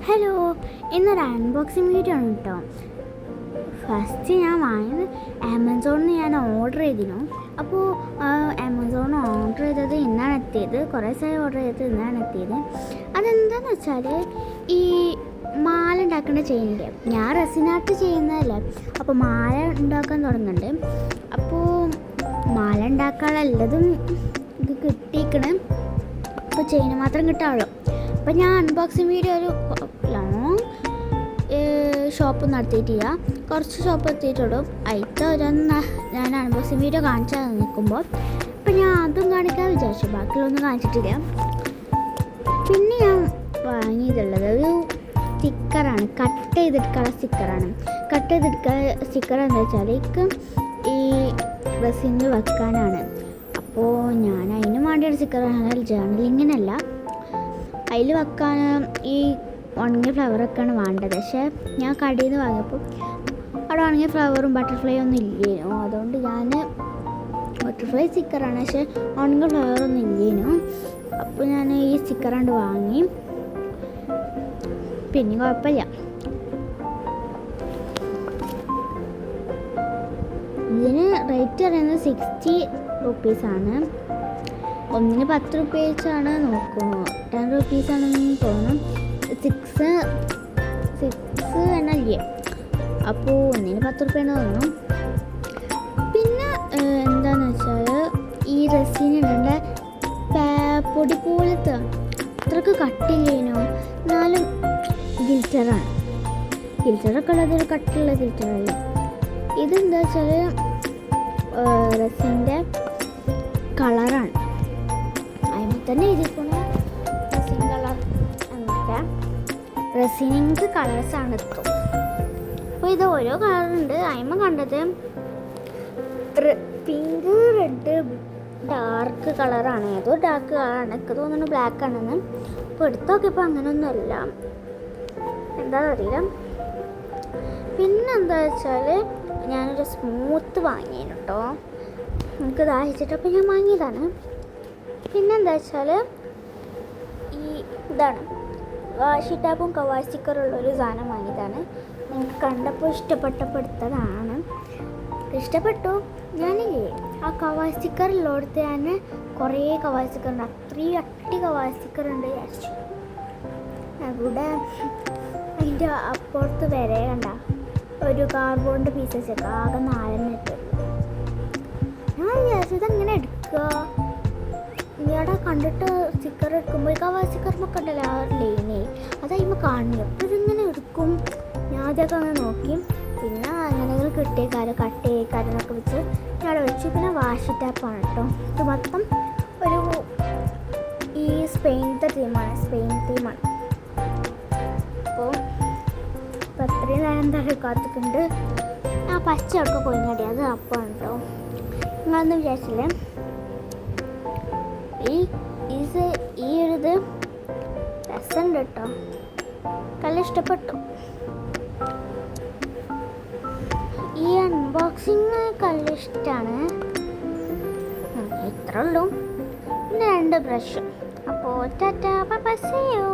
Hello, ഇന്നൊരു unboxing video ആണ് കേട്ടോ. ഫസ്റ്റ് ഞാൻ വാങ്ങിയത് ആമസോണിൽ നിന്ന് ഞാൻ ഓർഡർ ചെയ്തിരുന്നു. അപ്പോൾ ആമസോണിൽ ഓർഡർ ചെയ്തത് ഇന്നാണ് എത്തിയത്. കുറേ ദിവസമായി ഓർഡർ ചെയ്തത് ഇന്നാണ് എത്തിയത്. അതെന്താണെന്ന് വെച്ചാൽ ഈ മാല ഉണ്ടാക്കേണ്ട ചെയ്യുന്നില്ല. ഞാൻ റെസിനാർട്ട് ചെയ്യുന്നതല്ലേ, അപ്പോൾ മാല ഉണ്ടാക്കാൻ തുടങ്ങുന്നുണ്ട്. അപ്പോൾ മാല ഉണ്ടാക്കാനുള്ളതും ഇത് കിട്ടിയിരിക്കണം. അപ്പോൾ ചെയിന് മാത്രം കിട്ടാവുള്ളൂ. അപ്പോൾ ഞാൻ അൺബോക്സിങ് വീഡിയോ ഒരു ലോങ് ഷോപ്പ് നടത്തിയിട്ടില്ല, കുറച്ച് ഷോപ്പ് എത്തിയിട്ടുള്ളൂ. അതിലത്തെ ഓരോന്ന് ഞാൻ അൺബോക്സിങ് വീഡിയോ കാണിച്ചാൽ നിൽക്കുമ്പോൾ അപ്പോൾ ഞാൻ അതും കാണിക്കാൻ വിചാരിച്ചു, ബാക്കിയുള്ളൊന്നും കാണിച്ചിട്ടില്ല. പിന്നെ ഞാൻ വാങ്ങിയിട്ടുള്ളത് ഒരു സ്റ്റിക്കറാണ്, കട്ട് ചെയ്തെടുക്കാനുള്ള സ്റ്റിക്കറാണ്. കട്ട് ചെയ്തെടുക്കുക സ്റ്റിക്കർ എന്താ വെച്ചാൽ ഈ ഡ്രസ്സിന് വെക്കാനാണ്. അപ്പോൾ ഞാൻ അതിന് വേണ്ടിയൊരു സ്റ്റിക്കറാണ്, ജേർണലിങ്ങിനല്ല. അതിൽ വെക്കാൻ ഈ ഉണങ്ങിയ ഫ്ലവറൊക്കെയാണ് വേണ്ടത്. പക്ഷേ ഞാൻ കടയിൽ നിന്ന് വാങ്ങിയപ്പോൾ അവിടെ ഉണങ്ങിയ ഫ്ലവറും ബട്ടർഫ്ലൈ ഒന്നും ഇല്ലേനു. അതുകൊണ്ട് ഞാൻ ബട്ടർഫ്ലൈ സ്റ്റിക്കറാണ്, പക്ഷേ ഉണങ്ങിയ ഫ്ലവറൊന്നും ഇല്ലേനു. അപ്പോൾ ഞാൻ ഈ സ്റ്റിക്കറാണ്ട് വാങ്ങി. പിന്നെ കുഴപ്പമില്ല. ഇതിന് റേറ്റ് പറയുന്നത് 60 റുപ്പീസാണ്. ഒന്നിന് 10 റുപ്പീസാണ്, നോക്കുന്നു 10 റുപ്പീസാണെന്ന് തോന്നും. 6 എന്നല്ലേ, അപ്പോൾ ഒന്നിന് 10 റുപ്യെന്ന് തോന്നുന്നു. പിന്നെ എന്താണെന്ന് വെച്ചാൽ ഈ റെസിന് ഇടേണ്ട പൊടി പോലത്തെ അത്രക്ക് കട്ടില്ലേനോ, എന്നാലും ഗിൽറ്ററാണ്. ഗിൽറ്ററൊക്കെ ഉള്ളതൊരു കട്ടിയുള്ള ഗിൽറ്ററല്ല. ഇതെന്താ വെച്ചാൽ റെസിൻ്റെ കളറാണ്. അതിന് തന്നെ എഴുതിയിരിക്കുന്ന റെസിൻ കളർ എന്നൊക്കെ. റെസിനിങ് കളേഴ്സാണ് എത്തും. അപ്പോൾ ഇത് ഓരോ കളറുണ്ട്. അതിന് കണ്ടത് പിങ്ക്, റെഡ്, ഡാർക്ക് കളറാണ്. ഏതോ ഡാർക്ക് കളറാണ്, എനിക്ക് തോന്നുന്നു ബ്ലാക്ക് ആണെന്ന്. അപ്പോൾ എടുത്ത് നോക്കിയപ്പോൾ അങ്ങനെയൊന്നുമല്ല, എന്താണെന്നറിയില്ല. പിന്നെന്താ വെച്ചാൽ ഞാനൊരു സ്മൂത്ത് വാങ്ങിയിരുന്നു കേട്ടോ. എനിക്ക് ദാഹിച്ചിട്ടപ്പോൾ ഞാൻ വാങ്ങിയതാണ്. പിന്നെന്താ വെച്ചാൽ ഈ ഇതാണ് വാഷി ടാപ്പും കവാഷ് സ്റ്റിക്കറുള്ളൊരു സാധനം വാങ്ങിയതാണ്. എനിക്ക് കണ്ടപ്പോൾ ഇഷ്ടപ്പെട്ടപ്പോൾ എടുത്തതാണ്. ഇഷ്ടപ്പെട്ടു. ഞാനില്ലേ ആ കവാഷ് സ്റ്റിക്കറിലോടുത്ത് ഞാൻ കുറേ കവാഷ് സ്റ്റിക്കറുണ്ട്, അത്രയും അട്ടി കവാഷ് സ്റ്റിക്കറുണ്ട് വിചാരിച്ചു. അവിടെ അതിൻ്റെ അപ്പുറത്ത് വരെ കണ്ട ഒരു കാർഡ്ബോർഡിൻ്റെ പീസസ് ഒക്കെ ആകെ 4 ഇട്ടുള്ളൂ. ഞാൻ വിചാരിച്ചു ഇതെങ്ങനെ എടുക്കുക. ഇവിടെ കണ്ടിട്ട് സ്റ്റിക്കർ എടുക്കുമ്പോൾ കവാഷ് സ്റ്റിക്കറിനൊക്കെ ഉണ്ടല്ലോ ആ ലൈനേ, അതായിപ്പോൾ കാണുന്നു. അപ്പോൾ ഇതിങ്ങനെ എടുക്കും. ഞാൻ അതൊക്കെ അങ്ങനെ നോക്കി. പിന്നെ അങ്ങനെ കിട്ടിയ കാര്യം കട്ട് എന്നൊക്കെ വെച്ച് ഞാൻ അവിടെ വെച്ചു. പിന്നെ വാഷി ടാപ്പാണ് കേട്ടോ. ഇത് മൊത്തം ഒരു ഈ സ്പെയിനത്തെ തീമാണ്. അപ്പോൾ അത്രയും നേരം എന്താ കാത്തിട്ടുണ്ട്. ആ പച്ചയൊക്കെ കൊഞ്ഞടി അത് അപ്പമാണ് കേട്ടോ. നിങ്ങളൊന്നും വിചാരിച്ചില്ലേ ഈ ഒരു രസമുണ്ട് കേട്ടോ. നല്ല ഇഷ്ടപ്പെട്ടു. ഈ അൺബോക്സിങ് നല്ല ഇഷ്ടമാണ്. ഇത്രേ ഉള്ളൂ. പിന്നെ 2 ബ്രഷ്. അപ്പോൾ tata, bye bye, see U.